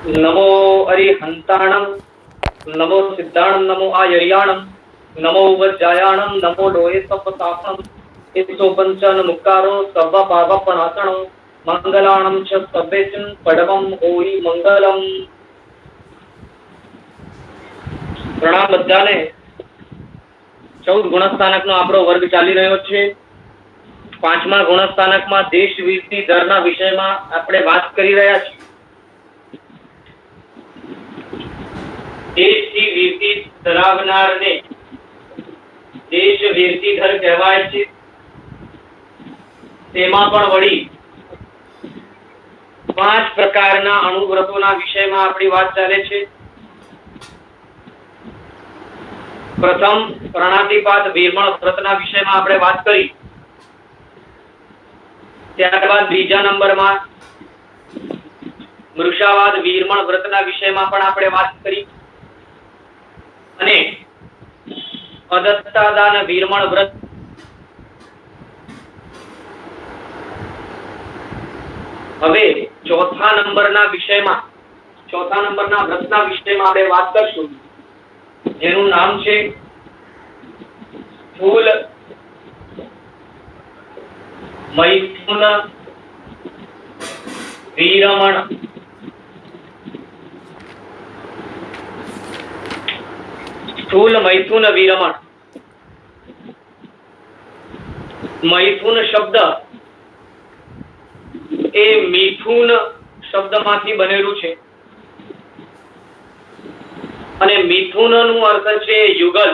नमो अरिहंताणं नमो सिद्धाणं नमो आयर्याणं नमो वज्रायाणं नमो लोहे सपतापं इतो पंचन मुक्कारो सर्व पावपनाशनो मंगलाणं च सर्वेचिन पडवम ओई मंगलम। प्रणाम बधाने। 14 गुणस्थानकનો આપણો વર્ગ ચાલી રહ્યો છે। પાંચમા ગુણસ્થાનકમાં દેશ વીરતી દરના વિષયમાં આપણે વાત કરી રહ્યા છીએ। દેશની વીરતી ધરાવનારને દેશ વીરતીધર કહેવાય છે। તેમાં પણ વળી 5 પ્રકારના અણુવ્રતોના વિષયમાં આપણી વાત ચાલે છે। પ્રથમ પ્રણાતિપાત વીરમણ વ્રતના વિષયમાં આપણે વાત કરી। ત્યારબાદ બીજા નંબરમાં મૃષાવાદ વીરમણ વ્રતના વિષયમાં પણ આપણે વાત કરી અને અદત્તાદાન વીરમણ વ્રત હવે ચોથા નંબરના વ્રતના વિષયમાં આપણે વાત કરશું, જેનું નામ છે સ્થૂલ મૈથુન વીરમણ। સ્થૂલ મૈથુન વીરમણ। મૈથુન શબ્દ એ મિથુન શબ્દમાંથી બનેલું છે અને મિથુનનું અર્થ છે યુગલ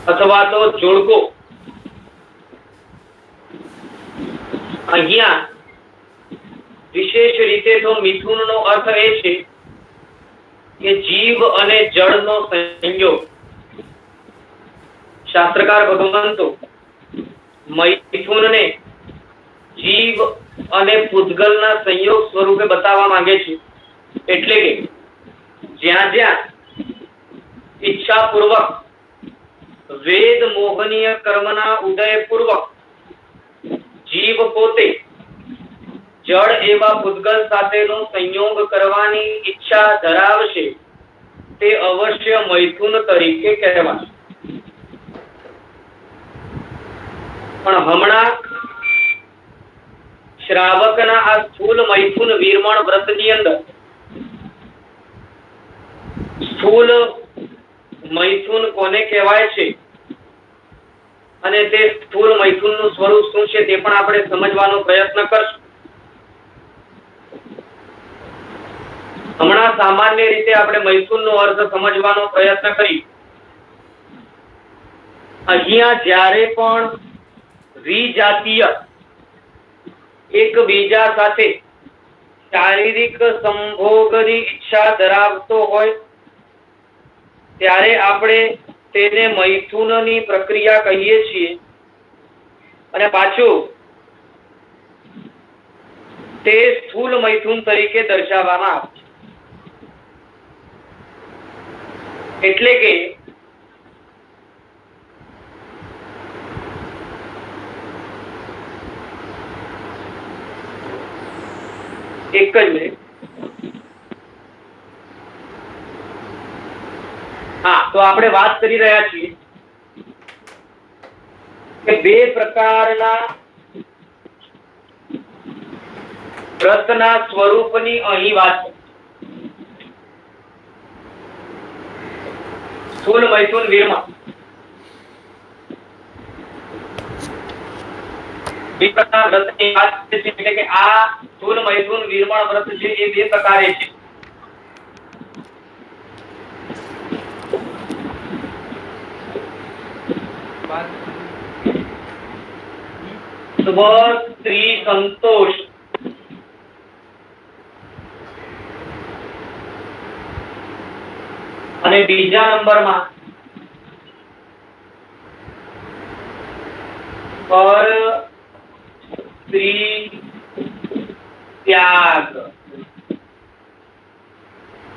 અથવા તો જોડકો। અહીંયા વિશેષ રીતે તો મિથુનનો અર્થ એ છે કે જીવ અને જળનો સંયોગ। શાસ્ત્રકાર ભગવંતો મૈથુનને જીવ અને પૂતગલના સંયોગ સ્વરૂપે બતાવવા માંગે છે। એટલે કે જ્યાં જ્યાં ઈચ્છાપૂર્વક વેદ મોહનીય કર્મના ઉદયપૂર્વક જીવ પોતે જળ એવા પૂતગલ સાથેનો સંયોગ કરવાની ઈચ્છા ધરાવશે તે અવશ્ય મૈથુન તરીકે કહેવાશે। પણ હમણાં શ્રાવકના આ સ્થૂલ મૈથુન વીરમણ વ્રતની અંદર સ્થૂલ મૈથુન કોને કહેવાય છે અને તે સ્થૂલ મૈથુનનું સ્વરૂપ શું છે તે પણ આપણે સમજવાનો પ્રયત્ન કરશું। હમણાં સામાન્ય રીતે આપણે મૈથુનનો અર્થ સમજવાનો પ્રયત્ન કરી। અહીંયા જ્યારે પણ વિજાતીય એકબીજા સાથે શારીરિક સંભોગની ઈચ્છા ધરાવતો હોય ત્યારે આપણે તેને મૈથુનની પ્રક્રિયા કહીએ છીએ અને પાછું તે સ્થૂલ મૈથુન તરીકે દર્શાવવામાં આવે છે। એટલે કે એક જ મિનિટ। હા, તો આપણે વાત કરી રહ્યા છીએ કે 2 પ્રકારના વ્રતના સ્વરૂપની અહીં વાત છે। સ્થૂલ મૈથુન વીરમણ બે પ્રકાર વ્રતની વાત છે। એટલે કે આ સ્થૂલ મૈથુન વીરમણ વ્રત છે એ 2 પ્રકારે છે। સ્વ સ્ત્રી સંતોષ અને બીજા નંબરમાં પર સ્ત્રી ત્યાગ।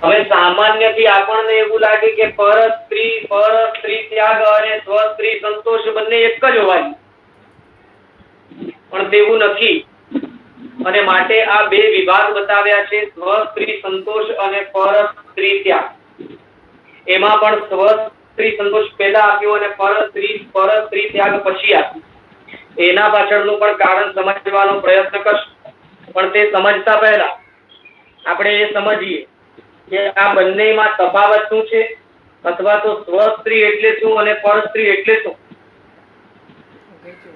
હવે સામાન્યથી આપણને એવું લાગે કે પર સ્ત્રી ત્યાગ અને સ્વ સ્ત્રી સંતોષ બંને એક જ હોવાય, પણ તેવું નથી। અને માટે આ બે વિભાગ બતાવ્યા છે, સ્વ સ્ત્રી સંતોષ અને પર સ્ત્રી ત્યાગ. એમાં પણ સ્વ સ્ત્રી સંતોષ પહેલા આપ્યો અને પર સ્ત્રી ત્યાગ પછી આપ્યું. એના પાછળનું પણ કારણ સમજવાનો પ્રયત્ન કરશું. પણ તે સમજતા પહેલા આપણે એ સમજીએ કે આ બંનેમાં તફાવત શું છે, અથવા તો સ્વ સ્ત્રી એટલે શું અને પર સ્ત્રી એટલે શું.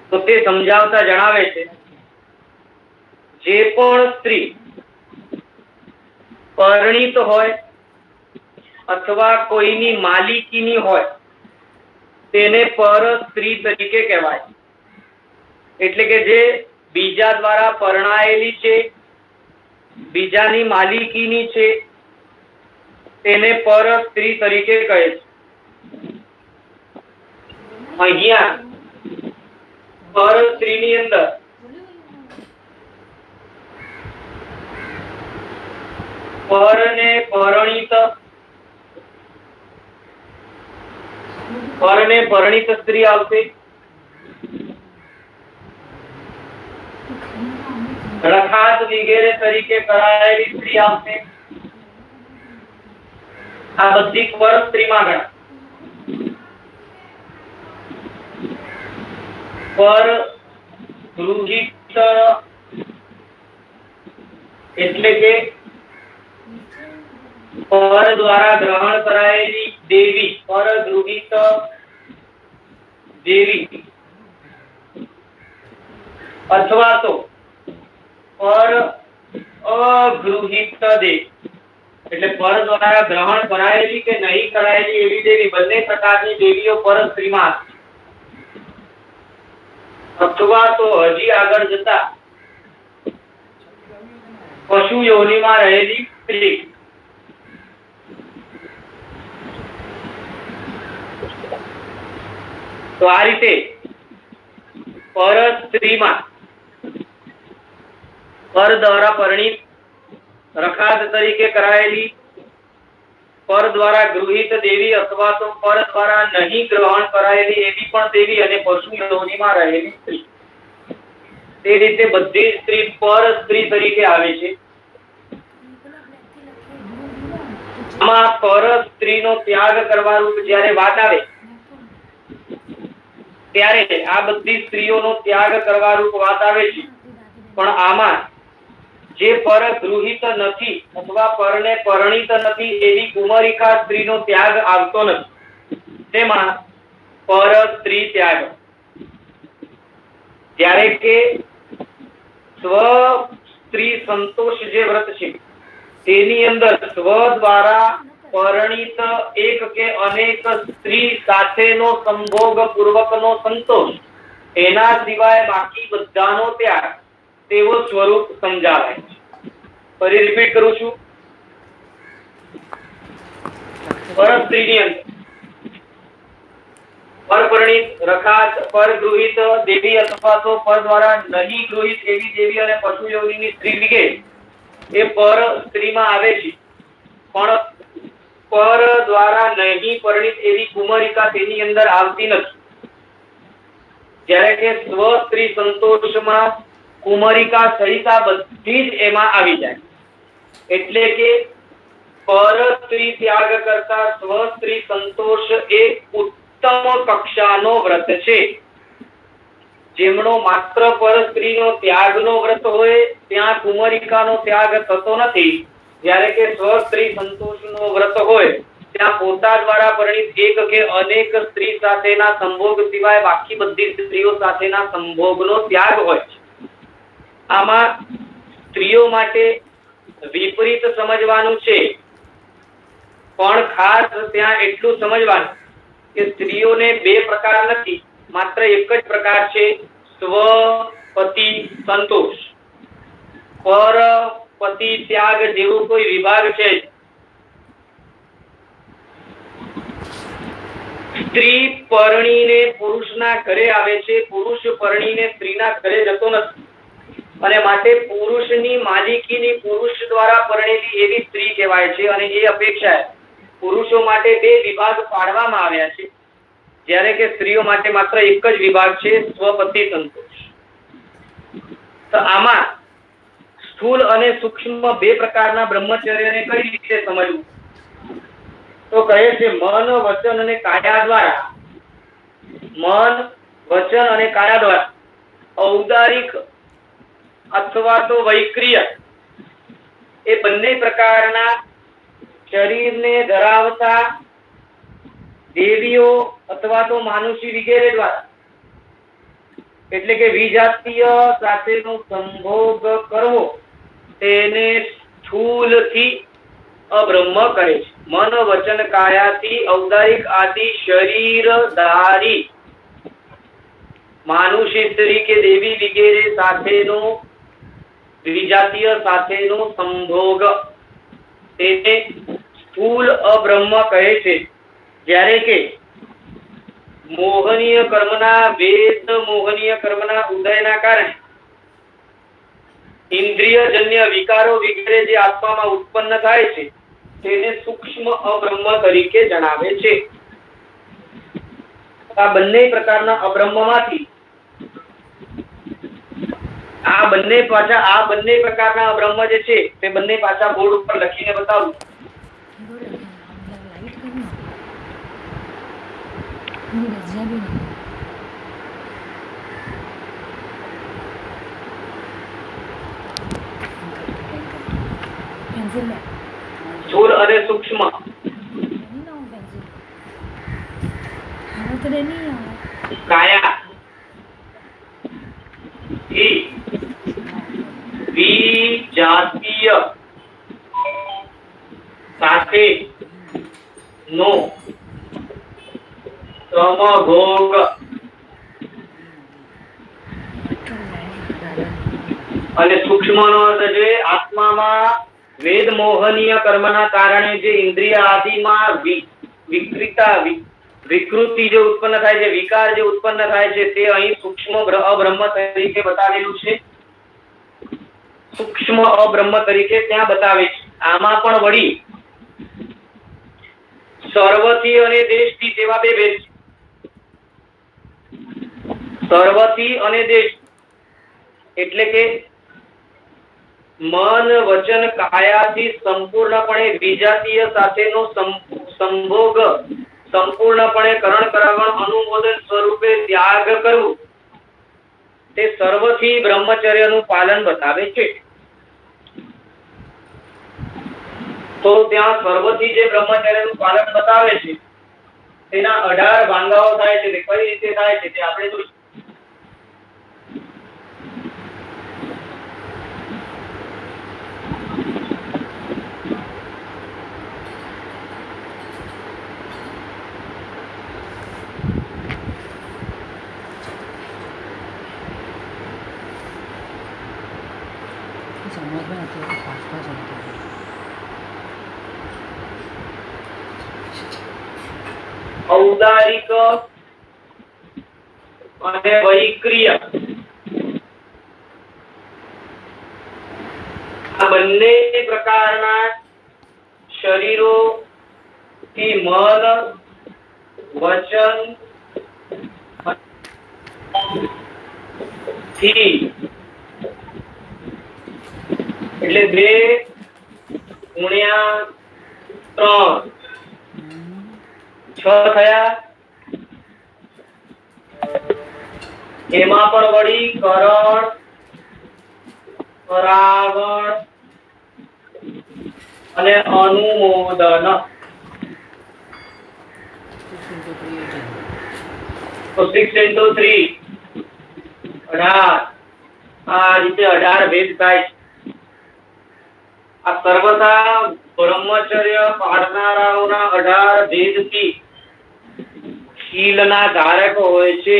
તો તે સમજાવતા જણાવે છે, જે પણ સ્ત્રી પરણિત હોય અથવા કોઈની માલિકીની હોય તેને પર સ્ત્રી તરીકે કહેવાય. એટલે કે જે બીજા દ્વારા પરણાયેલી છે, બીજાની માલિકીની છે, તેને પર સ્ત્રી તરીકે કહે છે. અહીંયા પર સ્ત્રીની અંદર પરને પરણિત સ્ત્રી આવશે, રખાત વગેરે તરીકે કરાયેલી સ્ત્રી આવશે. આ બધી પર સ્ત્રીમાં ગણાય. પર ગૃહિત એટલે કે પર દ્વારા ગ્રહણ કરાયેલી દેવી, પર ગૃહિત દેવી, અથવા તો પર અગૃહિત દેવી. એટલે પર દ્વારા ગ્રહણ કરાયેલી કે નહીં કરાયેલી એવી દેવી, બંને પ્રકારની દેવીઓ પર સ્ત્રીમાં. અથવા તો હજી આગળ જતા પશુ યોનિમાં રહેલી સ્ત્રી. તો આ રીતે પર સ્ત્રીમાં પર દ્વારા પરણિત, રખાત તરીકે કરાયેલી, પર દ્વારા ગૃહિત દેવી અથવા તો પર દ્વારા નહીં ગ્રહણ કરાયેલી એવી પણ દેવી અને પશુ યોનિમાં રહેલી સ્ત્રી. તે રીતે બધી સ્ત્રી પર સ્ત્રી તરીકે આવે છે. આમાં પર સ્ત્રીનો ત્યાગ કરવાનું જ્યારે વાત આવે ત્યારે આ બધી સ્ત્રીઓનો ત્યાગ કરવાનું વાત આવે છે. પણ આમાં જે પર ગૃહિત નથી અથવા પરને પરણિત નથી એવી કુમારિકા સ્ત્રીનો ત્યાગ આવતો નથી. તેમાં પર સ્ત્રી ત્યાગ. જ્યારે કે સ્વ સ્ત્રી સંતોષ જે વ્રત છે તેની અંદર સ્વ દ્વારા પરણિત એક કે અનેક સ્ત્રી સાથેનો સંભોગ પૂર્વકનો સંતોષ, એના સિવાય બાકી બધાનો ત્યાગ, તેવો સ્વરૂપ સમજાવે છે. ફરી રિપીટ કરું છું. પર સ્ત્રીની અંદર પરપરિણીત, રખાત, પરગૃહિત દેવી અથવા તો પર દ્વારા નહીં ગૃહિત એવી દેવી અને પશુ યોનિની સ્ત્રી વિગે એ પર સ્ત્રીમાં આવે છે. પણ પર દ્વારા નહીં પરિણીત એવી કુમારિકા તેની અંદર આવતી નથી. જ્યારે કે સ્વ સ્ત્રી સંતોષમાં કુમારિકા સહિત બધી જ એમાં આવી જાય. એટલે કે પર સ્ત્રી ત્યાગ કરતા સ્વ સ્ત્રી સંતોષ એક ઉત્તમ કક્ષાનો વ્રત છે. જેમનો માત્ર પર સ્ત્રીનો ત્યાગનો વ્રત હોય ત્યાં કુમારિકાનો ત્યાગ થતો નથી. જ્યારે કે સ્વ સ્ત્રી સંતોષનો વ્રત હોય ત્યાં પોતા દ્વારા પરિણીત એક કે અનેક સ્ત્રી સાથેના સંભોગ સિવાય બાકી બધી સ્ત્રીઓ સાથેના સંભોગનો ત્યાગ હોય છે. આમાં સ્ત્રીઓ માટે વિપરીત સમજવાનું છે, પણ ખાસ ત્યાં એટલું સમજવાનું કે સ્ત્રીઓને બે પ્રકાર નથી, માત્ર એક જ પ્રકાર છે, સ્વ પતિ સંતોષ. પર પતિ ત્યાગ જેવો કોઈ વિભાગ છે. સ્ત્રી પરણીને પુરુષના ઘરે આવે છે, પુરુષ પરણીને સ્ત્રીના ઘરે જતો નથી. અને માટે પુરુષની માલિકીની પુરુષ દ્વારા પરણેલી એવી સ્ત્રી કહેવાય છે. અને એ અપેક્ષાએ પુરુષો માટે બે વિભાગ પાડવામાં આવ્યા છે, જ્યારે કે સ્ત્રીઓ માટે માત્ર એક જ વિભાગ છે, સ્વપતિ સંતોષ. તો આમાં સ્થૂળ અને સૂક્ષ્મ બે પ્રકારના બ્રહ્મચર્યને કઈ રીતે સમજવું? તો કહે છે મન વચન અને કાયા દ્વારા, મન વચન અને કાયા દ્વારા ઔદારિક અથવા તો વૈક્રિય એ બંને પ્રકારના શરીરને ધરાવતા દેવીઓ અથવા તો માનુષી વગેરે દ્વારા, એટલે કે વિજાતીય સાથેનો સંભોગ કરવો તેને સ્થૂલ થી અબ્રહ્મ કહે છે. મન વચન કાયાથી ઔદારિક આદિ શરીરધારી માનુષી સ્ત્રી કે દેવી વગેરે સાથેનો વિજાતીય સાથેનો સંભોગ તેને સ્થૂલ અબ્રહ્મ કહે છે. જ્યારે કે મોહનીય કર્મના વેદ મોહનીય કર્મના ઉદયના કારણે ઇન્દ્રિયજન્ય વિકારો વગેરે જે આત્મામાં ઉત્પન્ન થાય છે તેને સૂક્ષ્મ અબ્રહ્મ તરીકે જણાવે છે. આ બંને પ્રકારના અબ્રહ્મમાંથી આ બંને પ્રકારના અબ્રહ્મ જે છે તે બંને પાછા બોર્ડ ઉપર લખીને બતાવું. સ્થૂળ અને સૂક્ષ્મ કાયા વિજાતીય સાથે નો સમભોગ અને સૂક્ષ્મ નો અર્થ છે આત્મામાં વેદ મોહનીય કર્મના કારણે જે ઇન્દ્રિય આદિમાં વિકૃતિ જે ઉત્પન્ન થાય છે, વિકાર જે ઉત્પન્ન થાય છે તે અહીં સૂક્ષ્મ અબ્રહ્મ તરીકે બતાવેલું છે. સૂક્ષ્મ અબ્રહ્મ તરીકે ત્યાં બતાવે છે. આમાં પણ વળી સર્વથી અને દેશથી તેવા બે ભેદ છે. સર્વથી અને દેશ એટલે કે મન વચન કાયાથી સંપૂર્ણપણે વિજાતીય સાથેનો સંભોગ સંપૂર્ણપણે કરણ કરાવણ અનુમોદન સ્વરૂપે ત્યાગ કરવું તે સર્વથી બ્રહ્મચર્યનું પાલન બતાવે છે. તો ત્યાં સર્વથી જે બ્રહ્મચર્યનું પાલન બતાવે છે તેના 18 ભાંગાઓ થાય છે. તે કઈ રીતે થાય છે તે આપણે જોઈશું. ઔદારિક અને વૈક્રિય આ બંને પ્રકારના શરીરો થી મન વચન થી એટલે 2 ગુણ્યા 3 6 થયા. એમાં પણ વળી કરણ કરાવણ અને અનુમોદન તો 6 into 3 18 આ રીતે 18 ભેદ થાય. આ સર્વથા બ્રહ્મચર્ય પાળનારાઓના 18 ભેદથી શીલના ધારક હોય છે.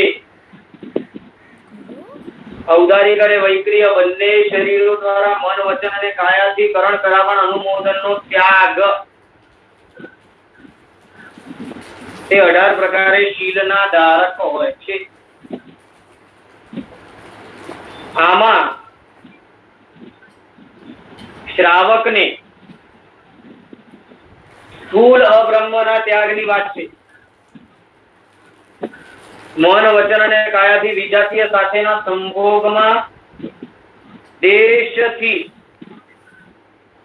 ઔદારિક અને વૈક્રિય બંને શરીરો દ્વારા મન વચન અને કાયાથી કરણ કરાવણ અનુમોદનનો ત્યાગ તે 18 પ્રકારે શીલના ધારક હોય છે. આમાં શ્રાવકને સ્થૂળ અબ્રહ્મના ત્યાગની વાત છે. મન વચન અને કાયાથી વિજાતીય સાથેના સંભોગમાં દેશથી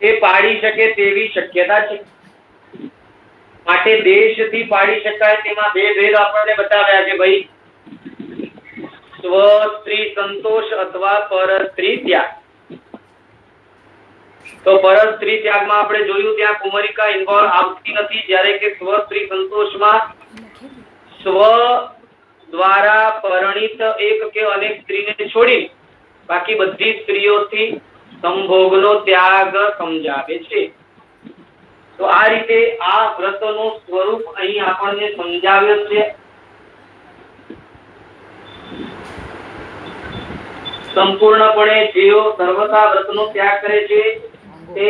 એ પાડી શકે તેવી શક્યતા છે. માટે દેશથી પાડી શકાય તેમાં બે ભેદ આપણને બતાવ્યા છે ભાઈ, સ્વ સ્ત્રી સંતોષ અથવા પર સ્ત્રી ત્યાગ. તો પર સ્ત્રી ત્યાગમાં આપણે જોયું ત્યાં કુમારિકા ઇન્વોલ્વ આવતી નથી, જ્યારે કે સ્વ સ્ત્રી સંતોષમાં સ્વ દ્વારા પરિણીત એક કે અનેક સ્ત્રીને છોડી બાકી બધી સ્ત્રીઓથી સંભોગનો ત્યાગ સમજાવે છે. તો આ રીતે આ વ્રતનું સ્વરૂપ અહીં આપણને સમજાવ્યું છે. સંપૂર્ણપણે જેઓ સર્વથા વ્રતનો ત્યાગ કરે છે તે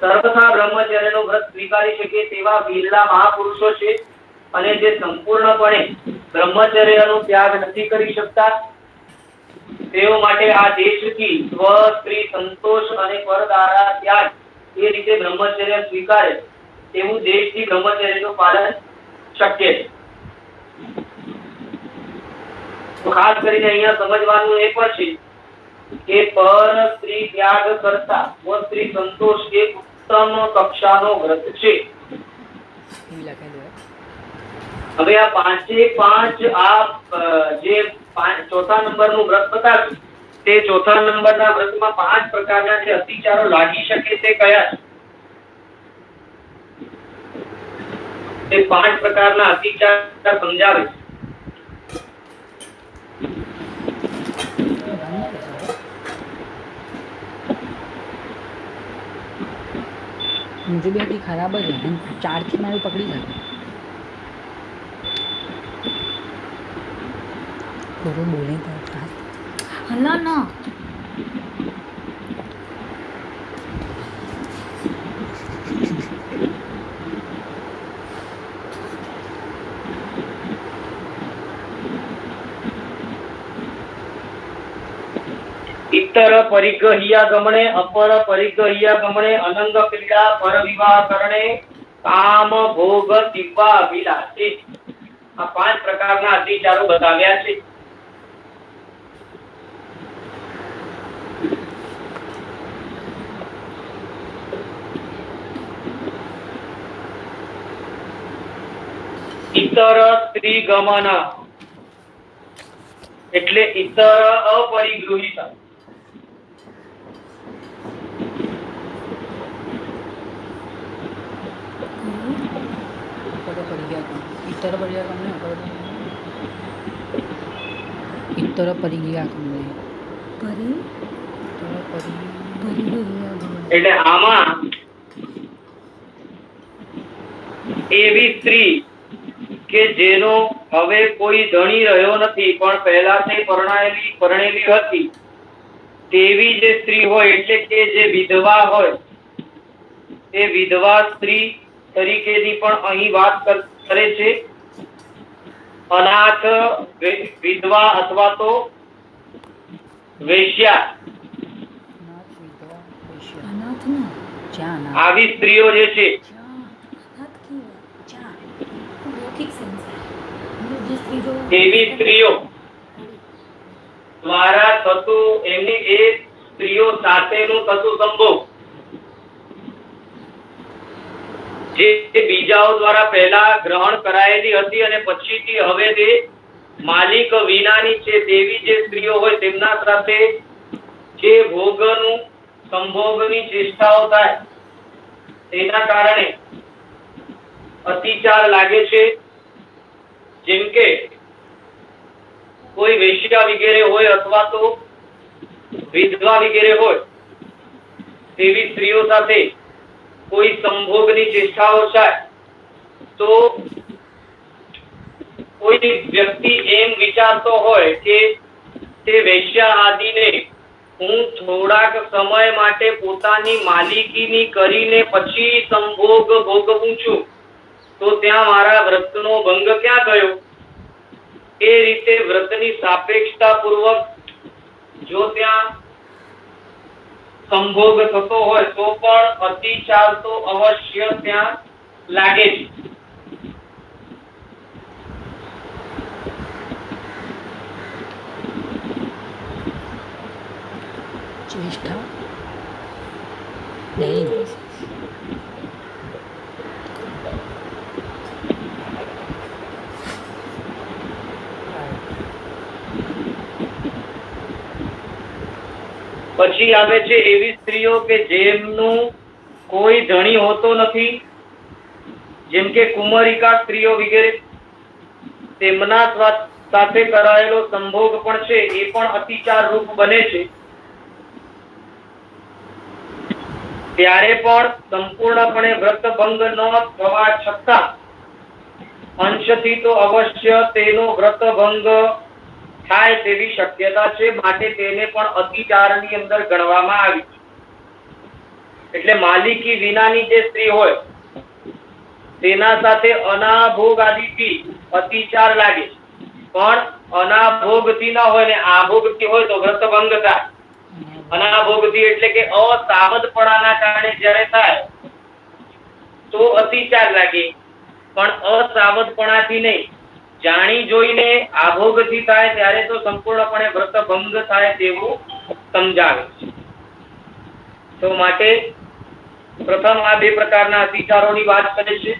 સર્વથા બ્રહ્મચર્યનો વ્રત સ્વીકારી શકે તેવા વિરલા મહાપુરુષો છે, અને જે સંપૂર્ણપણે બ્રહ્મચર્યનો ત્યાગ નથી કરી શકતા તેઓ માટે આ દેશથી સ્વ સ્ત્રી સંતોષ અને પરદારા ત્યાગ એ રીતે બ્રહ્મચર્ય સ્વીકારે તેવું દેશથી બ્રહ્મચર્યનું પાલન શક્ય છે. તો ખાસ કરીને અહીંયા સમજવાનું એ પણ છે કે પર સ્ત્રી ત્યાગ કરતા સ્વ સ્ત્રી સંતોષ એ ઉત્તમ કક્ષાનો વ્રત છે. હવે આ પાંચે પાંચ જે ચોથા નંબરનું વ્રત બતાવ્યું તે ચોથા નંબરના વ્રતમાં 5 પ્રકારના જે અતિચારો લાગી શકે તે કયા છે? તે 5 પ્રકારના અતિચાર સમજાવે છે. मुझे भी अभी खराब है, 4 की मारी पकड़ी जाती थोड़ा बोले तो हल्ला ना इतर परिग्रह्या गमने अपर परिग्रह्या गमने अनंग क्रीड़ा पर विवाह करणे काम भोग दिव्या अभिलाषी. આ 5 પ્રકારના અતિચારો બતાવ્યા છે. ઇતર સ્ત્રી ગમન એટલે ઇતર અપરિગૃહિત. इतर परी गया हमने એટલે આમાં એવી સ્ત્રી કે જેનો હવે કોઈ ધણી રહ્યો નથી પણ પહેલાથી પરણેલી હતી તેવી જે સ્ત્રી હોય એટલે કે જે વિધવા હોય તે વિધવા સ્ત્રી તરીકેની પણ અહીં વાત કરે છે. અનાથ વિધવા અથવા તો વેશ્યા આવી સ્ત્રીઓ જે છે એવી સ્ત્રીઓ દ્વારા થતું એમની એ સ્ત્રીઓ સાથેનું થતું સંભોગ જે બીજાઓ દ્વારા પહેલા ગ્રહણ કરાયેલી હતી અને પછીથી હવે તે માલિક વિનાની છે તેવી જે સ્ત્રીઓ હોય તેમના સાથે જે ભોગનું સંભોગની ચેષ્ટાઓ થાય તેના કારણે અતિચાર લાગે છે. જેમ કે કોઈ વેશ્યા વગેરે હોય અથવા તો વિધવા વગેરે હોય તેવી સ્ત્રીઓ સાથે કોઈ સંભોગની ચેષ્ટાઓ થાય તો કોઈ વ્યક્તિ એમ વિચારતો હોય કે તે વેશ્યા આદિને હું થોડાક સમય માટે પોતાની માલિકીની કરીને પછી સંભોગ ભોગવું છું તો ત્યાં મારા વ્રતનો ભંગ ક્યાં થયો? એ રીતે વ્રતની સાપેક્ષતા પૂર્વક જો ત્યાં સંભોગ થતો હોય તો પણ અતિચાર તો અવશ્ય ત્યાં લાગે છે. चेष्टा ડેઇલી બેસિસ. પછી આવે છે એવી સ્ત્રીઓ કે જેમનું કોઈ ધણી હોતો નથી, જેમ કે કુમારિકા સ્ત્રીઓ વગેરે. તેમના સાથે કરાયેલો સંભોગ પણ છે એ પણ અતિચાર રૂપ બને છે. ત્યારે પણ સંપૂર્ણપણે વ્રત ભંગ ન થવા છતાં અંશથી તો અવશ્ય તેનો વ્રત ભંગ થાય તેવી શક્યતા છે, માટે તેને પણ અતિચારની અંદર ગણવામાં આવી છે. એટલે માલિકી વિનાની જે સ્ત્રી હોય તેના સાથે અનાભોગ આદિથી અતિચાર લાગે, પણ અનાભોગથી ના હોય ને આભોગથી હોય તો વ્રત ભંગ થાય. અનાભોગથી એટલે કે અસાવધપણાના કારણે જ્યારે થાય તો અતિચાર લાગે, પણ અસાવધપણાથી નહીં, જાણી જોઈને આભોગથી થાય ત્યારે તો સંપૂર્ણપણે વ્રત ભંગ થાય તેવું સમજાવે છે. તો માટે પ્રથમ આ બે પ્રકારના અતિચારોની વાત કરે છે.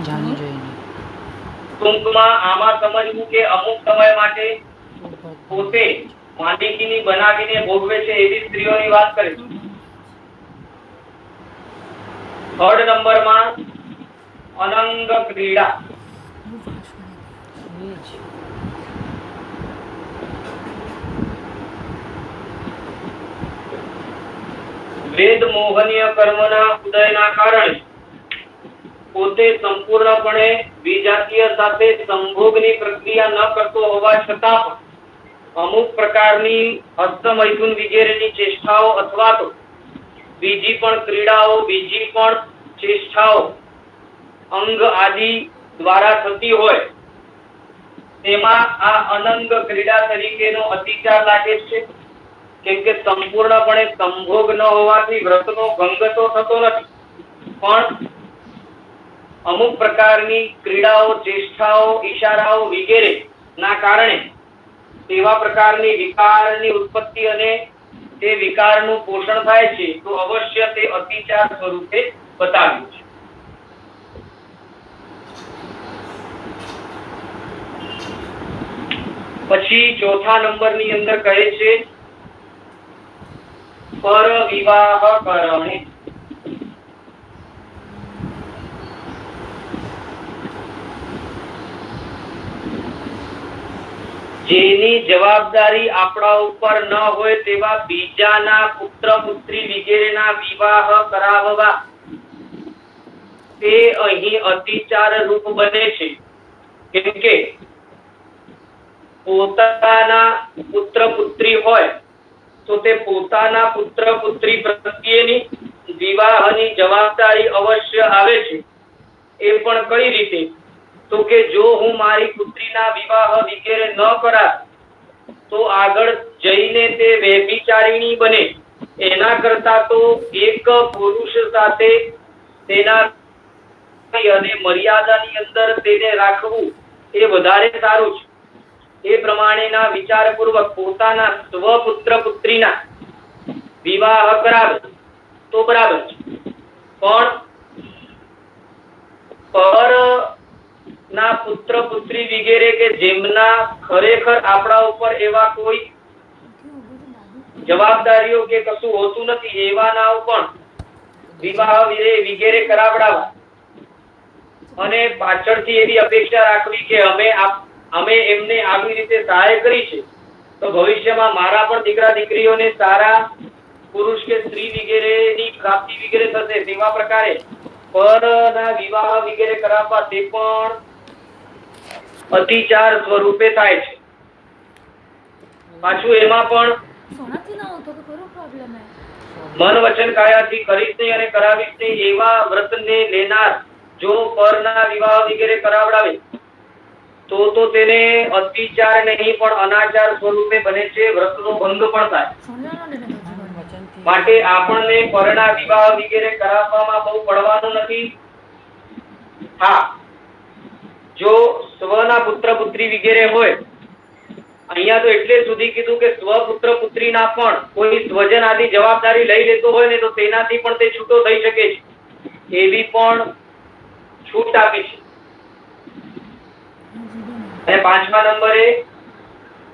જાણી જોઈને ટૂંકમાં આમાં સમજવું કે અમુક સમય માટે પોતે માલિકીની બનાવીને ભોગવે છે એવી સ્ત્રીઓની વાત કરે છે. થર્ડ નંબરમાં અનંગ ક્રીડા. વેદ મોહનીય કર્મના ઉદયના કારણે પોતે સંપૂર્ણપણે વિજાતીય સાથે સંભોગની પ્રક્રિયા ન કરતો હોવા છતાં અમુક પ્રકારની હસ્તમૈથુન વગેરેની ચેષ્ટાઓ અથવા તો બીજી પણ ક્રીડાઓ, બીજી પણ ચેષ્ટાઓ અંગ આદિ દ્વારા થતી હોય તેમાં આ અનંગ ક્રીડા તરીકેનો અતિચાર લાગે છે. કેમ કે સંપૂર્ણપણે સંભોગ ન હોવાથી વ્રતનો ભંગ તો થતો નથી, પણ અમુક પ્રકારની ક્રીડાઓ, ચેષ્ટાઓ, ઈશારાઓ વગેરે ના કારણે તેવા પ્રકારની વિકારની ઉત્પત્તિ અને તે વિકારનું પોષણ થાય છે, તો અવશ્ય તે અતિચાર સ્વરૂપે બતાવ્યું છે. પછી ચોથા નંબરની અંદર કહે છે પર વિવાહ કરણે. જેની જવાબદારી આપણા ઉપર ન હોય તેવા બીજાના પુત્ર પુત્રી વગેરેના વિવાહ કરાવવા તે અહીં અતિચાર રૂપ બને છે. કેમ કે પોતાના પુત્ર પુત્રી હોય તો તે પોતાના પુત્ર પુત્રી પ્રત્યેની વિવાહની જવાબદારી અવશ્ય આવે છે. એ પણ કઈ રીતે? તો કે જો હું મારી પુત્રીના વિવાહ વગેરે ન કરા તો આગળ જઈને તે વ્યભિચારિણી બને, એના કરતા તો એક પુરુષ સાથે તેના અને મર્યાદાની અંદર તેને રાખવું એ વધારે સારું છે. એ પ્રમાણેના વિચારપૂર્વક પોતાના સ્વપુત્ર પુત્રીના વિવાહ કરાવે તો બરાબર છે, પણ પર ના પુત્ર પુત્રી વગેરે કે જેમના ખરેખર આપણા ઉપર એવા કોઈ જવાબદારીઓ કે કશું હોતું નથી એવાના પણ વિવાહ વગેરે કરાવડાવવા અને પાછળથી એવી અપેક્ષા રાખવી કે અમે એમને આવી રીતે સહાય કરી છે તો ભવિષ્યમાં મારા પણ દીકરા દીકરીઓને સારા પુરુષ કે સ્ત્રી વગેરેની પ્રાપ્તિ વગેરે થશે, તેવા પ્રકારે પરના વિવાહ વગેરે કરાવવા તે પણ અતિચાર સ્વરૂપે થાય છે. પાછું એમાં પણ મન વચન કાયાથી કરીશ નહીં અને કરાવીશ નહીં એવા વ્રતને લેનાર જો પરના વિવાહ વગેરે કરાવડાવે તો તેને અતિચાર નહીં પણ અનાચાર સ્વરૂપે બને છે, વ્રતનો ભંગ પણ થાય. માટે આપણને પરના વિવાહ વગેરે કરાવવામાં બહુ પડવાનું નથી. હા, જો સ્વના પુત્ર પુત્રી વગેરે હોય, અહીંયા તો એટલે સુધી કીધું કે સ્વ પુત્ર પુત્રીના પણ કોઈ સ્વજન આદિ જવાબદારી લઈ લેતો હોય ને તો તેનાથી પણ તે છૂટો થઈ શકે છે, એવી પણ છૂટ આપી છે. અને 5મા નંબરે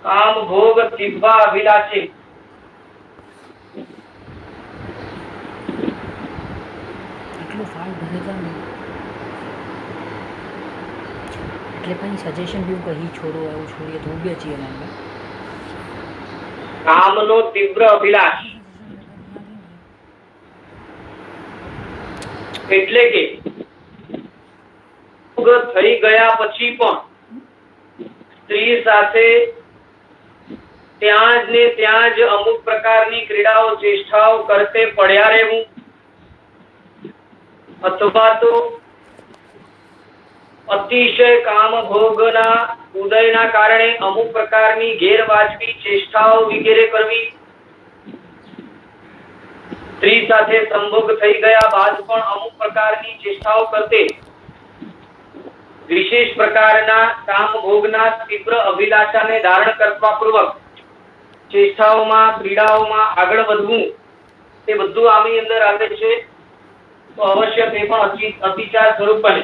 કામ ભોગ જીવવા અભિલાષી. એટલું ફાસ્ટ ભરે છે ને એટલે પછી સજેશન બી કહી છોડો એવું છોડીએ તો બી છીએ ને કામનો તીવ્ર અભિલાષ એટલે કે થઈ ગયા પછી પણ સ્ત્રી સાથે ત્યાં જ ને ત્યાં જ અમુક પ્રકારની ક્રીડાઓ ચેષ્ટાઓ કરતે પડ્યા રહેવું, અથવા તો અતિશય કામ ભોગના ઉદયના કારણે અમુક પ્રકારની ગેરવાજબી ચેષ્ટાઓ વગેરે કરવી, સ્ત્રી સાથે સંભોગ થઈ ગયા બાદ પણ અમુક પ્રકારની ચેષ્ટાઓ કરતે વિશેષ પ્રકારના કામ ભોગના તીવ્ર અભિલાષાને ધારણ કરવા પૂર્વક ચેષ્ટાઓમાં ક્રીડાઓમાં આગળ વધવું, તે બધું આની અંદર આવે છે. તો અવશ્ય તે પણ અતિચાર સ્વરૂપ બને.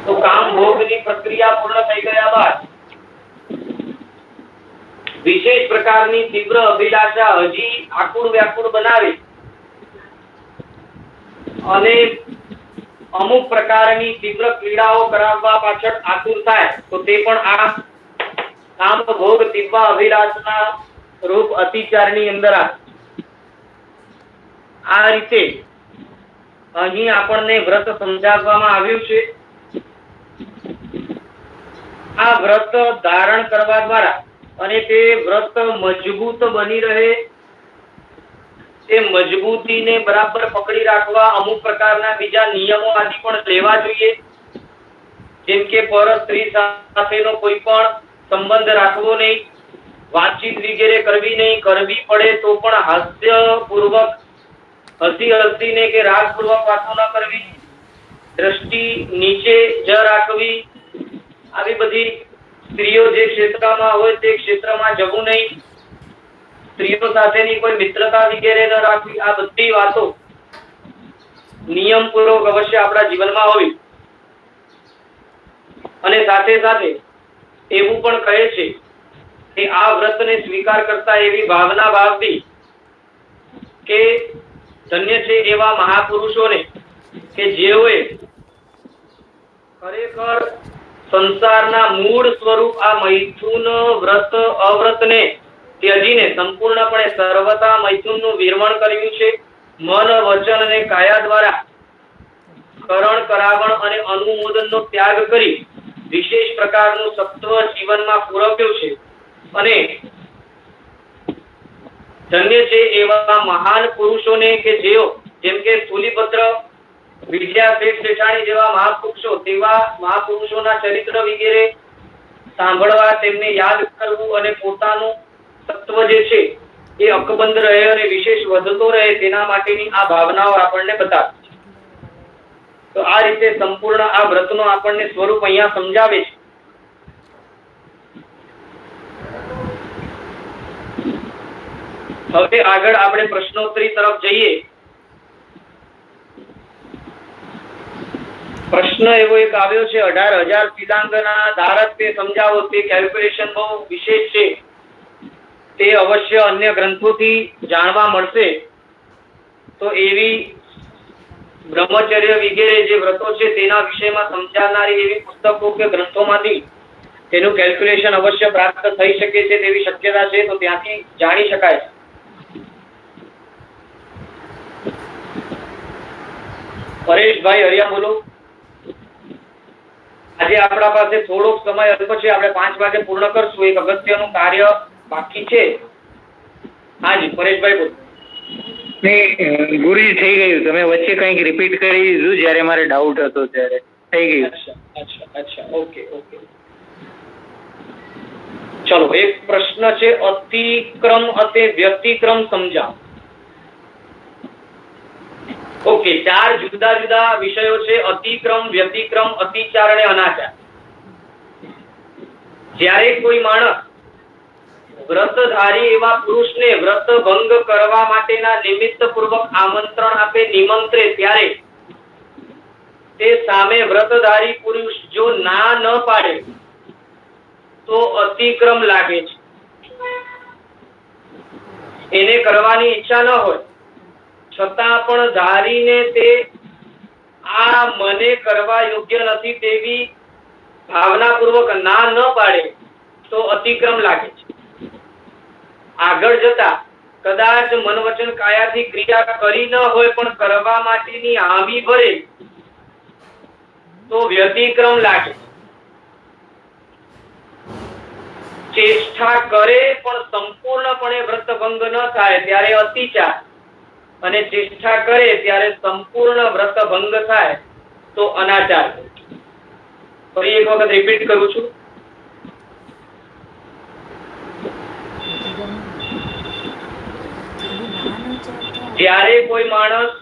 તો કામ ભોગની પ્રક્રિયા પૂર્ણ થઈ ગયા બાદ વિશેષ પ્રકારની તીવ્ર અભિલાષા હજી આકુળ વ્યાકુળ બનાવે અને અમુક પ્રકારની તીવ્ર ક્રીડાઓ કરાવવા પાછળ આતુર થાય તો તે પણ આ કામ ભોગ તીવ્ર અભિલાષના રૂપ અતિચારની અંદર આવે. આ રીતે અહીં આપણને વ્રત સમજાવવામાં આવ્યું છે. આ વ્રત ધારણ કરવા દ્વારા અને તે વ્રત મજબૂત બની રહે, તે મજબૂતીને બરાબર પકડી રાખવા અમુક પ્રકારના બીજા નિયમો આદિ પણ લેવા જોઈએ. જેમ કે પર સ્ત્રી સાથેનો કોઈ પણ સંબંધ રાખવો નહીં, વાતચીત વગેરે કરવી નહીં, કરવી પડે તો પણ હાસ્યપૂર્વક હસી હસીને કે રાગપૂર્વક વાતો ન કરવી, દ્રષ્ટિ નીચે જ રાખવી, આવી બધી સ્ત્રીઓ જે ક્ષેત્રમાં હોય તે ક્ષેત્રમાં જવું નહીં, સ્ત્રીઓ સાથેની કોઈ મિત્રતા વગેરે ન રાખવી, આ બધી વાતો નિયમપૂર્વક અવશ્ય આપણા જીવનમાં હોવી. અને સાથે સાથે એવું પણ કહે છે કે આ વ્રતને સ્વીકાર કરતા એવી ભાવના ભાવતી કે ધન્ય છે એવા મહાપુરુષોને કે જેઓએ ખરેખર સંસારના મૂળ સ્વરૂપ આ મૈથુન વ્રત અવ્રતને ત્યજીને સંપૂર્ણપણે સર્વતા મૈથુનનું વિરમણ કર્યું છે. મન વચન અને કાયા દ્વારા કરણ કરાવણ અને અનુમોદનનો ત્યાગ કરી વિશેષ પ્રકારનું સત્વ જીવનમાં પૂરવ્યું છે. અને ધન્ય છે એવા મહાન પુરુષોને કે જેઓ જેમ કે સ્થૂલીપત્ર વિદ્યા શેઠ શેઠાણી જેવા મહાપુરુષો, તેવા મહાપુરુષોના ચરિત્ર વગેરે સાંભળવા, તેમને યાદ કરવું અને પોતાનું તત્વ જે છે એ અકબંધ રહે અને વિશેષ વધતો રહે તેના માટેની આ ભાવનાઓ આપણને બતાવે છે. તો આ રીતે સંપૂર્ણ આ વ્રતનો આપણને સ્વરૂપ અહીંયા સમજાવે છે. હવે આગળ આપણે પ્રશ્નોત્તરી તરફ જઈએ. પ્રશ્ન એવો એક આવ્યો છે, 18,000 શીલાંગના ધારક તે સમજાવો. તે કેલ્ક્યુલેશન બહુ વિશેષ છે, તે અવશ્ય અન્ય ગ્રંથોથી જાણવા મળશે. તો એવી બ્રહ્મચર્ય વગેરે જે વ્રતો છે તેના વિષયમાં સમજાવનારી એવી પુસ્તકો કે ગ્રંથોમાંથી તેનું કેલ્ક્યુલેશન અવશ્ય પ્રાપ્ત થઈ શકે છે તેવી શક્યતા છે. તો ત્યાંથી જાણી શકાય છે. પરેશભાઈ હરિયા બોલો. આજે આપણા પાસે થોડોક સમય અલ્પ છે, આપણે 5 વાગે પૂર્ણ કરશું. એક અગત્યનું કાર્ય બાકી છે. હાજી પરેશભાઈ બોલો. નહીં ગુરુજી, થઈ ગયું. તમે વચ્ચે કંઈક રિપીટ કરી દીધું જ્યારે મારે ડાઉટ હતો ત્યારે. થઈ ગયું. અચ્છા ઓકે. ચલો, એક પ્રશ્ન છે, અતિક્રમ અને વ્યતિક્રમ સમજાવો. ઓકે, 4 જુદા જુદા વિષયો છે: અતિક્રમ, વ્યતિક્રમ, અતિચાર અને અનાચાર. જ્યારે કોઈ માણસ વ્રતધારી એવા પુરુષને વ્રત ભંગ કરવા માટેના નિમિત્ત પૂર્વક આમંત્રણ આપે, નિમંત્રે, ત્યારે તે સામે વ્રતધારી પુરુષ જો ના ન પાડે તો અતિક્રમ લાગે છે. એને કરવાની ઈચ્છા ન હોય છતાં પણ ધારીને તે આ મને કરવા યોગ્ય નથી તેવી ભાવનાપૂર્વક ના ન પાડે તો અતિક્રમ લાગે છે. આગળ જતા કદાચ મન વચન કાયાથી ક્રિયા કરી ન હોય પણ કરવા માટેની હામી ભરે તો વ્યતિક્રમ લાગે. ચેષ્ટા કરે પણ સંપૂર્ણપણે વ્રતભંગ ન થાય ત્યારે અતિચાર, અને ચેષ્ટા કરે ત્યારે સંપૂર્ણ વ્રતભંગ થાય તો અનાચાર. ફરી એક વખત રિપીટ કરું છું. જ્યારે કોઈ માણસ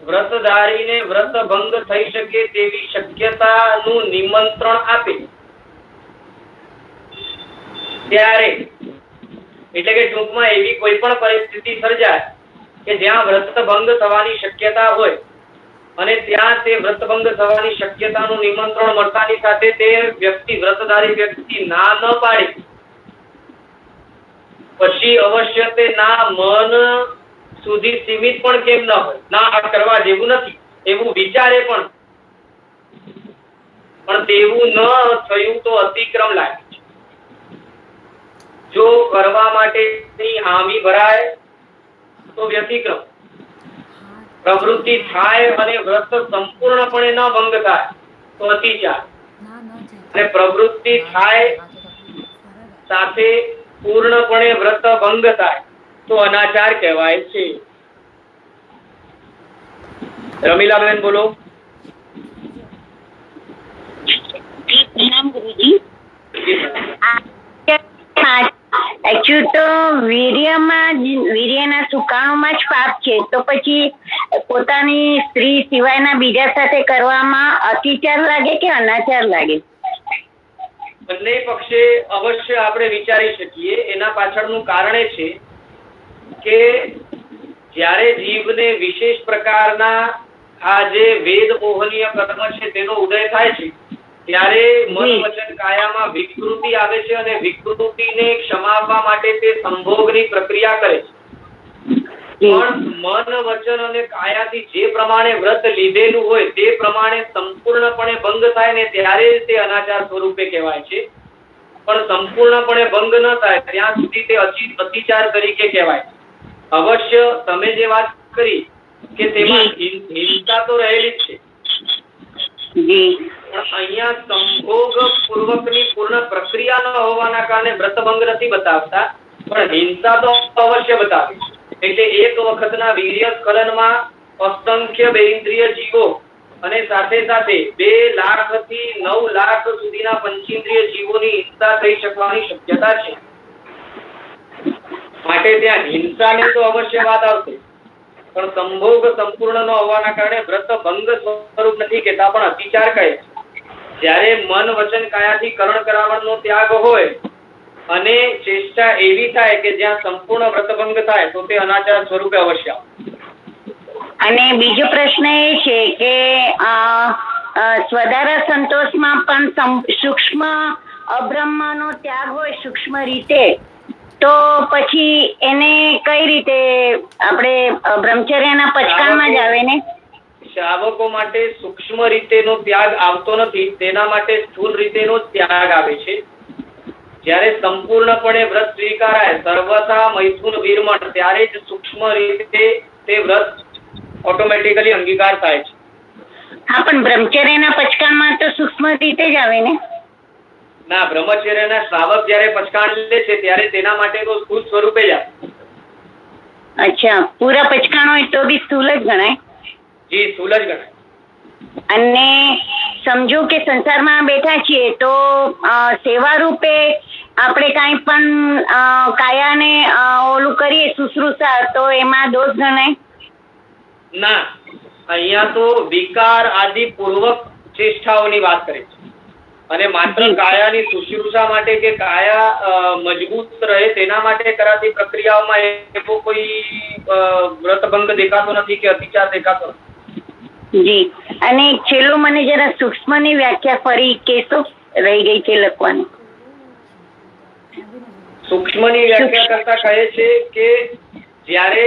વ્રતધારીને વ્રતભંગ થઈ શકે તેવી શક્યતાનું નિમંત્રણ આપે ત્યારે, એટલે કે ટૂંકમાં એવી કોઈ પણ પરિસ્થિતિ સર્જાય કે જ્યાં વ્રતભંગ થવાની શક્યતા હોય અને ત્યાં તે વ્રતભંગ થવાની શક્યતાનું નિમંત્રણ મળતાની સાથે તે વ્યક્તિ, વ્રતધારી વ્યક્તિ ના ન પાડે પછી અવશ્ય તે ના મન સુધી સીમિત પણ કેમ ન હોય, ના આ કરવા જેવું નથી એવું વિચારે પણ તેવું ન થયું તો અતિક્રમ લાગે છે. જો કરવા માટેની હામી ભરાય તો વ્યતિક્રમ, પ્રવૃત્તિ થાય અને વ્રત સંપૂર્ણપણે ન ભંગ થાય તો અતિચાર, અને પ્રવૃત્તિ થાય સાથે પૂર્ણપણે વ્રત ભંગ થાય તો અનાચાર કહેવાય છે. રમીલાબેન બોલો. એકચ્યુઅલી તો વીર્યના સુકાણુમાં જ પાપ છે, તો પછી પોતાની સ્ત્રી સિવાયના બીજા સાથે કરવામાં અતિચાર લાગે કે અનાચાર લાગે? બંને પક્ષે અવશ્ય આપણે વિચારી શકીએ. એના પાછળનું કારણ એ છે કે જ્યારે જીવને વિશેષ પ્રકારના આ જે વેદ મોહનીય કર્મ છે તેનો ઉદય થાય છે ત્યારે મન વચન કાયામાં વિકૃતિ આવે છે અને વિકૃતિને ક્ષમાવવા માટે તે સંભોગની પ્રક્રિયા કરે છે. પણ મન વચન અને કાયાથી જે પ્રમાણે વ્રત લીધેલું હોય તે પ્રમાણે સંપૂર્ણપણે ભંગ થાય ને ત્યારે તે અનાચાર સ્વરૂપે કહેવાય છે. પણ સંપૂર્ણપણે ભંગ ન થાય ત્યાં સુધી તે અતિચાર તરીકે કહેવાય. અવશ્ય તમે જે વાત કરી કે તેમાં હિંસા તો રહેલી જ છે, પણ અહીંયા સંભોગ પૂર્વકની પૂર્ણ પ્રક્રિયા ન હોવાના કારણે વ્રતભંગ નથી બતાવતા, પણ હિંસા તો અવશ્ય બતાવે છે. એટલે એક વખતના વીર્ય સ્ખલનમાં અસંખ્ય બેઇન્દ્રિય જીવો અને સાથે સાથે 2 લાખ થી 9 લાખ સુધીના પંચેન્દ્રિય જીવોની હિંસા થઈ શકવાની શક્યતા છે. માટે ત્યાં હિંસાની તો અવશ્ય વાત આવશે, પણ સંભોગ સંપૂર્ણ ન હોવાના કારણે વ્રત ભંગ સ્વરૂપ નથી કહેતા, પણ અતિચાર કહે છે. જ્યારે મન વચન કાયાથી કરણ કરાવણનો ત્યાગ હોય અને ચેષ્ટા એવી થાય કે જ્યાં સંપૂર્ણ વ્રતભંગ થાય તો તે અનાચાર સ્વરૂપે અવશ્ય. અને બીજો પ્રશ્ન એ છે કે સ્વધારા સંતોષમાં પણ સૂક્ષ્મ અબ્રહ્મનો ત્યાગ હોય સૂક્ષ્મ રીતે, તો પછી એને કઈ રીતે આપણે બ્રહ્મચર્યના પચકાણમાં જ આવે ને? શ્રાવકો માટે સૂક્ષ્મ રીતેનો ત્યાગ આવતો નથી, તેના માટે સ્થૂળ રીતેનો ત્યાગ આવે છે. જ્યારે સંપૂર્ણપણે વ્રત સ્વીકારાય સર્વથા મૈથુન વિરમણ, ત્યારે જ સૂક્ષ્મ રીતે તે વ્રત ઓટોમેટિકલી અંગીકાર થાય છે. હા, પણ બ્રહ્મચર્યના પચકાણમાં તો સૂક્ષ્મ રીતે જ આવે ને? ના, બ્રહ્મચર્યના શ્રાવક જ્યારે પચકાણ લે છે ત્યારે તેના માટે તો સ્થૂળ સ્વરૂપે જ આવે. અચ્છા, પૂરા પચકાણ હોય તો બી સ્થૂળ જ ગણાય? જી, સ્થૂળ જ ગણાય. અને સમજો કે સંસારમાં બેઠા છીએ તો સેવા રૂપે આપણે કાંઈ પણ કાયાને ઓલું કરીએ શુશ્રૂષા, તો એમાં દોષ ગણાય? ના, અહીંયા તો વિકાર આદિ પૂર્વક ચેષ્ટાઓની વાત કરે છે અને માત્ર કાયાની શુશ્રૂષા માટે કે કાયા મજબૂત રહે તેના માટે કરાતી પ્રક્રિયાઓમાં એવો કોઈ વ્રતભંગ દેખાતો નથી કે અતિચાર દેખાતો નથી. જી. અને છેલ્લું મને જરા સૂક્ષ્મની વ્યાખ્યા ફરી કહેશો? રહી ગઈ છે લખવાની. સૂક્ષ્મની વ્યાખ્યા કરતા કહે છે કે જ્યારે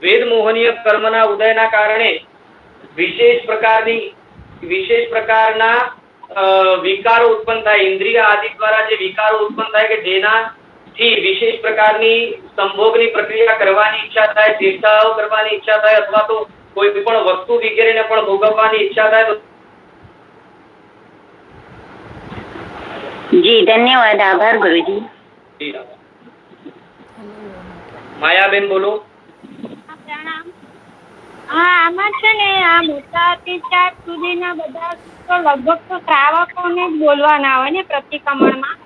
વેદ મોહનીય કર્મના ઉદયના કારણે વિશેષ પ્રકારના વિકારો ઉત્પન્ન થાય, ઇન્દ્રિય આદિ દ્વારા જે વિકારો ઉત્પન્ન થાય કે જેનાથી વિશેષ પ્રકારની સંભોગની પ્રક્રિયા કરવાની ઈચ્છા થાય, ચેષ્ટાઓ કરવાની ઈચ્છા થાય અથવા તો કોઈ પણ વસ્તુ વગેરેને પણ ભોગવવાની ઈચ્છા થાય. જી ધન્યવાદ. આભાર ગુરુજી. માયાબેન બોલો. હા, આમાં છે ને આ મોટાથી ચાર સુધીના બધા તો લગભગ તો શ્રાવકોને જ બોલવાના હોય ને પ્રતિક્રમણમાં.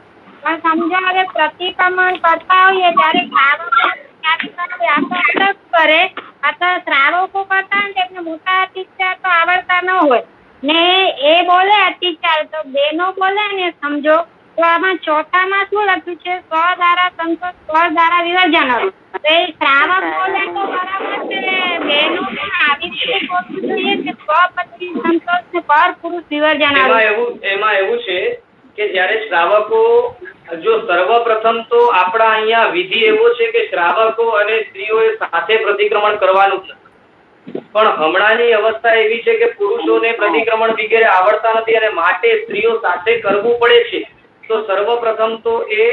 પણ સમજો હવે પ્રતિક્રમણ કરતા હોઈએ ત્યારે શ્રાવકો અલગ કરે, આ તો શ્રાવકો કરતા હોય ને તેમને મોટા અતિચાર તો આવડતા ન હોય ને એ બોલે અતિચાર તો બેનો બોલે ને સમજો. તો આમાં ચોથામાં શું લખ્યું છે? સ્વ દ્વારા સંતોષ, સ્વ દ્વારા વિવર્જન. તો એ શ્રાવક બોલે તો બરાબર છે, બેનો પણ આવી રીતે બોલવું જોઈએ કે સ્વપતિ સંતોષ ને પર પુરુષ વિવર્જન. એમાં એવું છે કે જ્યારે શ્રાવકો જો સર્વપ્રથમ તો આપણા અહીંયા વિધિ એવો છે કે શ્રાવકો અને સ્ત્રીઓએ સાથે પ્રતિક્રમણ કરવાનું જ નથી. પણ હમણાંની અવસ્થા એવી છે કે પુરુષોને પ્રતિક્રમણ વગેરે આવડતા નથી અને માટે સ્ત્રીઓ સાથે કરવું પડે છે. તો સર્વપ્રથમ તો એ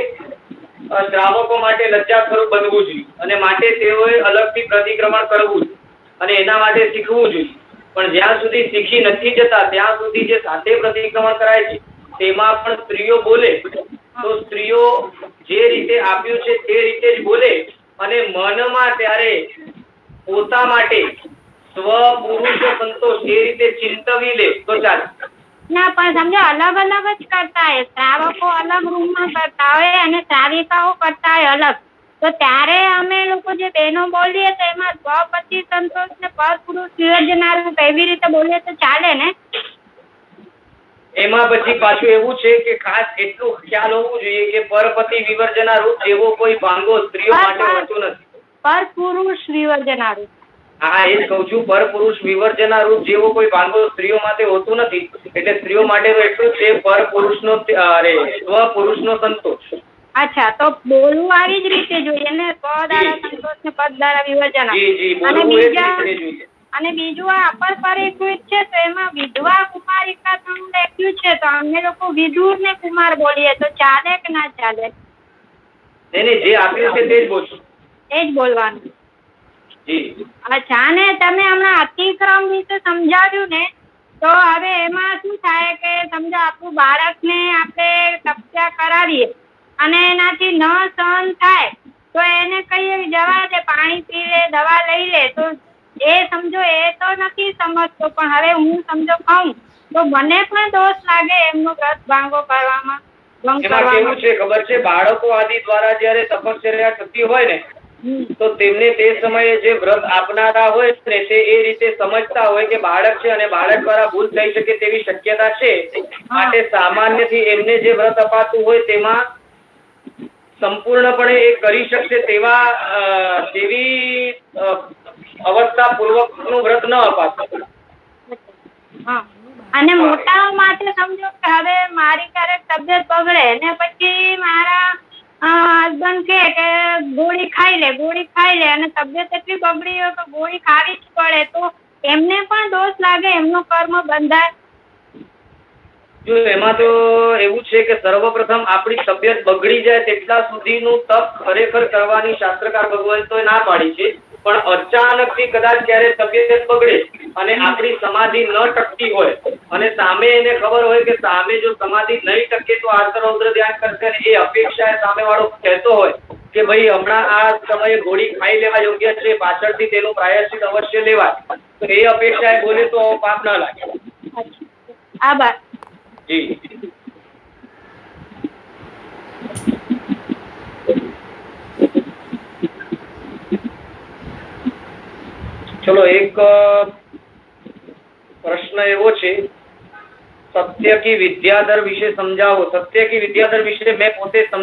શ્રાવકો માટે લજ્જા સ્વરૂપ બનવું જોઈએ અને માટે તેઓએ અલગથી પ્રતિક્રમણ કરવું જોઈએ અને એના માટે શીખવું જોઈએ. પણ જ્યાં સુધી શીખી નથી જતા ત્યાં સુધી જે સાથે પ્રતિક્રમણ કરાય છે તેમાં પણ સ્ત્રીઓ બોલે તો સ્ત્રીઓ જે રીતે આપ્યું છે તે રીતે જ બોલે અને મનમાં ત્યારે પોતા માટે સ્વ પુરુષ સંતોષ એ રીતે ચિંતવી લે તો ચાલે. ના પણ સમજો અલગ અલગ જ કરતા હોય, શ્રાવકો અલગ રૂમમાં કરતા હોય અને શ્રાવિકાઓ કરતા હોય અલગ. તો ત્યારે અમે લોકો જે બહેનો બોલીએ તો એમાં સ્વપતિ સંતોષ ને પર પુરુષ વિવર્જનારૂપ એવી રીતે બોલીએ તો ચાલે ને? એમાં પછી પાછું એવું છે કે ખાસ એટલું ખ્યાલ હોવું જોઈએ કે પરપતિ વિવર્જનારૂપ એવો કોઈ ભાંગો સ્ત્રીઓ માટે હોતો નથી. પર પુરુષ વિવર્જનારૂપ. હા, એ જ કહું છું, પર પુરુષ વિવર્જનારૂપ જેવો કોઈ ભાંગો સ્ત્રીઓ માટે હોતું નથી. એટલે સ્ત્રીઓ માટે તો એટલું છે પર પુરુષનો સ્વ પુરુષનો સંતોષ. અચ્છા, તો બોલવું આવી જ રીતે જોઈએ ને, સ્વ દ્વારા સંતોષ ને પદ દ્વારા વિવર્જન. અને બીજું આ અપર પરિકૃત છે તો એમાં વિધવા કુમારિકા થોડું લખ્યું છે તો અમને લોકો વિધુર ને કુમાર બોલીએ તો ચાલે કે ના ચાલે? જે આપ્યું છે તે જ બોલશું. એ જ બોલવાનું. અચ્છા, અને તમે હમણાં અતિક્રમ વિશે સમજાવ્યું ને, તો હવે એમાં શું થાય કે સમજો આપણું બાળકને આપણે તપસ્યા કરાવીએ અને એનાથી ન સહન થાય તો એને કહીએ જવા દે, પાણી પી લે, દવા લઈ લે, તો એ સમજો એ તો નથી સમજતો. પણ હવે હું સમજો કહું તો મને પણ દોષ લાગે એમનો વ્રત ભંગો કરવામાં. એમાં કેવું છે ખબર છે, બાળકો આદિ દ્વારા જયારે તપશ્ચર્યા થતી હોય ને તો તેમને તે સમયે જે વ્રત આપનારા હોય ને તે એ રીતે સમજતા હોય કે બાળક છે અને બાળક દ્વારા ભૂલ થઈ શકે તેવી શક્યતા છે. માટે સામાન્યથી એમને જે વ્રત અપાતું હોય તેમાં સંપૂર્ણપણે એ કરી શકશે તેવી અવસ્થા પૂર્વક નું વ્રત ન અપાતું. અને મોટાઓ માટે સમજો કે હવે મારી ક્યારેક તબિયત બગડે ને પછી મારા હસબન્ડ કે ગોળી ખાઈ લે અને તબિયત એટલી બગડી હોય તો ગોળી ખાવી જ પડે, તો એમને પણ દોષ લાગે, એમનું કર્મ બંધાય? જો એમાં તો એવું છે કે સર્વપ્રથમ આપણી તબિયત બગડી જાય તેટલા સુધીનું તપ ખરેખર કરવાની શાસ્ત્રકાર ભગવંતોએ ના પાડી છે. પણ અચાનક થી કદાચ ક્યારે તબિયત બગડે અને આપણી સમાધિ ન ટકતી હોય અને સામે એને ખબર હોય કે સામે જો સમાધિ નહીં ટકે તો આર્તરૌદ્ર ધ્યાન કરશે અને એ અપેક્ષાએ સામે વાળો કહેતો હોય કે ભાઈ હમણાં આ સમયે ગોળી ખાઈ લેવા યોગ્ય છે, પાછળથી તેનું પ્રાયશ્ચિત અવશ્ય લેવાય, તો એ અપેક્ષાએ બોલે તો પાપ ના લાગે. આભાર. જી. ચલો એક પ્રશ્ન એવો છે, સત્ય કી વિદ્યાધર વિશે સમજાવો. સત્ય કી વિદ્યાધર વિશે મેં પોતે હું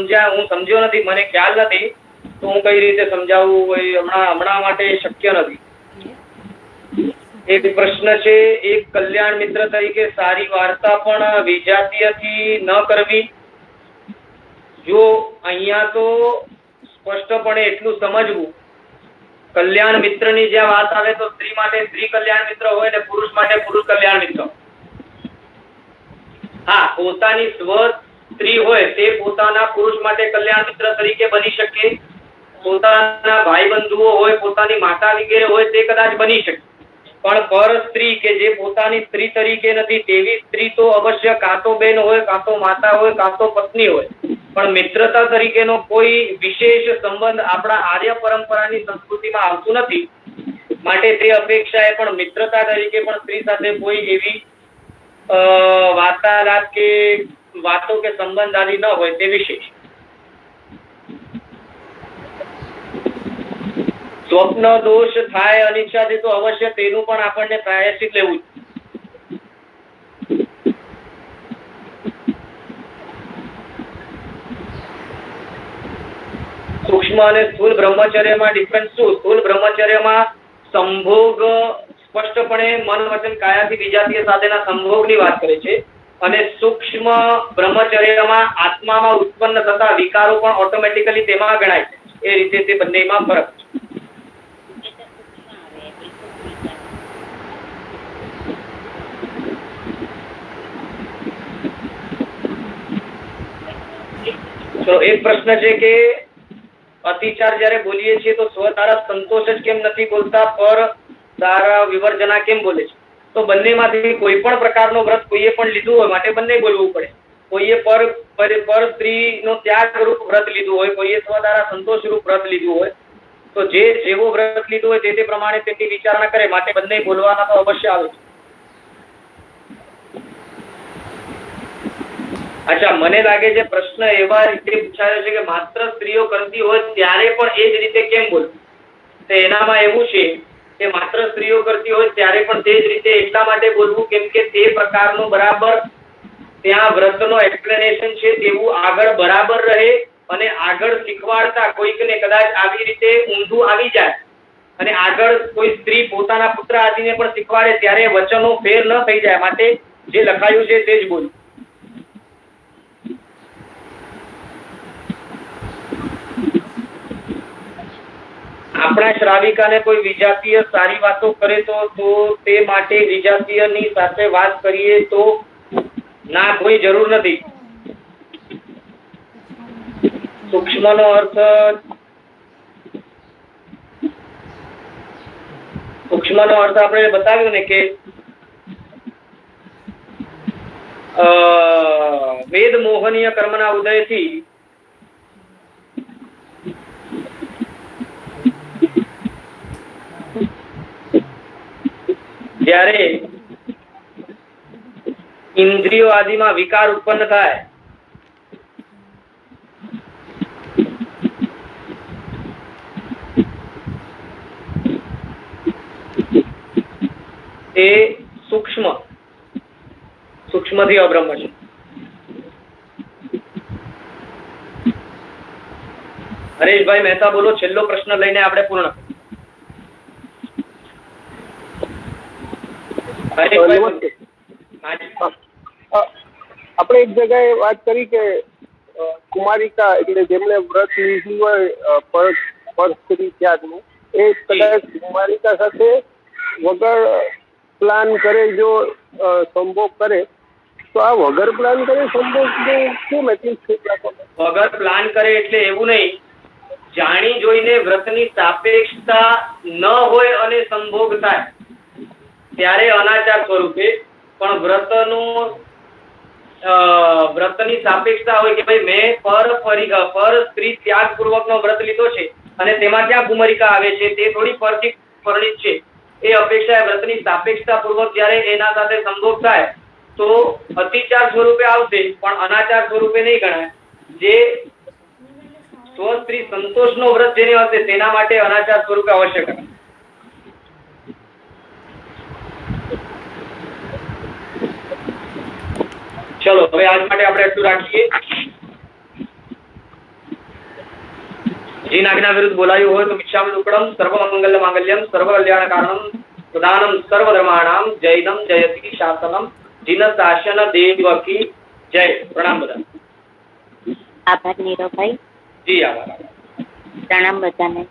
સમજ્યો નથી, મને ખ્યાલ નથી, તો હું કઈ રીતે સમજાવું એ હમણાં માટે શક્ય નથી. એક પ્રશ્ન છે, એક કલ્યાણ મિત્ર તરીકે સારી વાર્તા પણ વિજાતીયથી ન કરવી. જો અહીંયા તો સ્પષ્ટપણે એટલું સમજવું, કલ્યાણ મિત્રની જ્યાં વાત આવે તો સ્ત્રી માટે સ્ત્રી કલ્યાણ મિત્ર હોય ને પુરુષ માટે પુરુષ કલ્યાણ મિત્ર. હા, પોતાની સ્વ સ્ત્રી હોય તે પોતાના પુરુષ માટે કલ્યાણ મિત્ર તરીકે બની શકે, પોતાના ભાઈ બંધુઓ હોય, પોતાની માતા વગેરે હોય તે કદાચ બની શકે, પણ પર સ્ત્રી કે જે પોતાની સ્ત્રી તરીકે નથી તેવી સ્ત્રી તો અવશ્ય કાં તો બેન હોય, કાં તો માતા હોય, કાં તો પત્ની હોય, પણ મિત્રતા તરીકેનો કોઈ વિશેષ સંબંધ આપણા આર્ય પરંપરાની સંસ્કૃતિમાં આવતું નથી. માટે તે અપેક્ષાએ પણ મિત્રતા તરીકે પણ સ્ત્રી સાથે કોઈ એવી વાર્તાલાપ કે વાતો કે સંબંધ આદિ ન હોય તે વિશેષ. સ્વપ્ન દોષ થાય અનિચ્છાથી તો અવશ્ય તેનું પણ આપણને પ્રાયશ્ચિત લેવું. સૂક્ષ્મ અને સ્થૂળ બ્રહ્મચર્યમાં ડિફરન્સ શું? સ્થૂળ બ્રહ્મચર્યમાં સંભોગ સ્પષ્ટપણે મન વચન કાયાથી વિજાતીય સાથેના સંભોગની વાત કરે છે, અને સૂક્ષ્મ બ્રહ્મચર્યમાં આત્મામાં ઉત્પન્ન થતા વિકારો પણ ઓટોમેટિકલી તેમાં ગણાય છે. એ રીતે તે બંનેમાં ફરક છે. તો એક પ્રશ્ન છે કે અતિચાર જયારે બોલીએ છીએ તો સ્વ તારા સંતોષ જ કેમ નથી બોલતા, પર તારા વિવર્જના કેમ બોલે છે? તો બંનેમાંથી કોઈ પણ પ્રકારનો વ્રત કોઈએ પણ લીધું હોય માટે બંને બોલવું પડે. કોઈએ પર સ્ત્રીનો ત્યાગ રૂપ વ્રત લીધું હોય, કોઈએ સ્વ તારા સંતોષ રૂપ વ્રત લીધું હોય, તો જે જેવો વ્રત લીધું હોય તે પ્રમાણે તેની વિચારણા કરે, માટે બંને બોલવાના તો અવશ્ય આવે છે. અચ્છા, મને લાગે છે પ્રશ્ન એવા રીતે પૂછાયો છે કે માત્ર સ્ત્રીઓ કરતી હોય ત્યારે પણ એ જ રીતે કેમ બોલવું? તો એનામાં એવું છે કે માત્ર સ્ત્રીઓ કરતી હોય ત્યારે પણ તે જ રીતે એટલા માટે બોલવું કેમ કે તે પ્રકારનું બરાબર ત્યાં વ્રતનો એક્સપ્લેનેશન છે તેવું આગળ બરાબર રહે, અને આગળ શીખવાડતા કોઈકને કદાચ આવી રીતે ઊંધું આવી જાય અને આગળ કોઈ સ્ત્રી પોતાના પુત્ર આદિને પણ શીખવાડે ત્યારે વચનો ફેર ન થઈ જાય, માટે જે લખાયું છે તે જ બોલવું. આપણા શ્રાવિકાને કોઈ વિજાતીય સારી વાતો કરે તો તે માટે વિજાતીયની સાથે વાત કરીએ તો ના, કોઈ જરૂર નથી. સૂક્ષ્મનો અર્થ આપણે બતાવ્યું ને કે વેદ મોહનીય કર્મના ઉદયથી જ્યારે ઇન્દ્રિયો આદિમાં વિકાર ઉત્પન્ન થાય તે સૂક્ષ્મથી અબ્રહ્મ છે. હરેશભાઈ મહેતા બોલો, છેલ્લો પ્રશ્ન લઈને આપણે પૂર્ણ. આપણે એક જગ્યાએ વાત કરી કે કુમારિકા એટલે જેમને વ્રત લીધું હોય પર સ્ત્રી ત્યાગનું, એ કદાચ કુમારિકા સાથે વગર પ્લાન કરે જો સંભોગ કરે તો આ વગર પ્લાન કરે સંભોગ કેમ એટલી? વગર પ્લાન કરે એટલે એવું નહીં, જાણી જોઈને વ્રતની સાપેક્ષતા ન હોય અને સંભોગ થાય ત્યારે અનાચાર સ્વરૂપે, પણ વ્રતની સાપેક્ષતા હોય કે ભાઈ મેં પર સ્ત્રી ત્યાગ પૂર્વકનો વ્રત લીધો છે અને તેમાં ક્યાં કુમારિકા આવે છે, તે થોડી પરથી પરિણિત છે, એ અપેક્ષા વ્રતની સાપેક્ષતા પૂર્વક જયારે એના સાથે સંભોગ થાય તો અતિચાર સ્વરૂપે આવશે, પણ અનાચાર સ્વરૂપે નહીં ગણાય. જે સ્વ સ્ત્રી સંતોષનો વ્રત જેને હશે તેના માટે અનાચાર સ્વરૂપે અવશ્ય ગણાય. ચલો હવે આજ માટે આપણે એટલું રાખીએ. જીન આજ્ઞા વિરુદ્ધ બોલાયું હોય તો મિચ્છામિ દુક્કડમ સર્વમંગલ માંગલ્યમ સર્વકલ્યાણ કારણમ પ્રધાનમ સર્વધર્માણામ જૈનમ જયતિ શાસનમ જીન શાસન દેવકી જય. પ્રણામ બધા. આભાર નીરવભાઈ. જી આભાર. પ્રણામ બધાને.